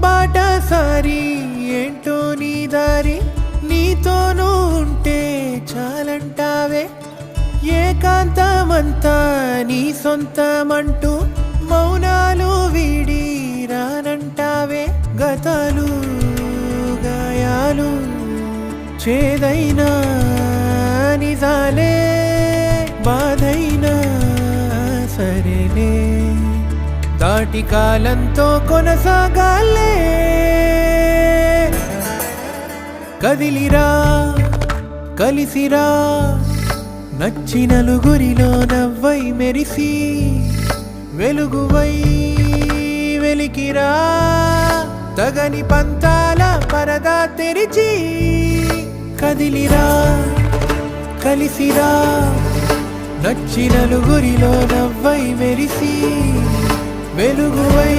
బాటసారి ఏంటో నీ దారి నీతోనూ ఉంటే చాలంటావే ఏకాంతమంతా నీ సొంతమంటూ మౌనాలు వీడి రానంటావే గతాలు గాయాలు చేదైనా నిజాలే బాధైనా సరేలే దాటి కాలంతో కొనసాగాలే కదిలిరా కలిసిరా నచ్చి నలుగురిలో నవ్వై మెరిసి వెలుగువై వెలికిరా తగని పంతాల పరదా తెరిచి కదిలిరా కలిసిరా నచ్చి నలుగురిలో నవ్వై మెరిసి వెలుగువై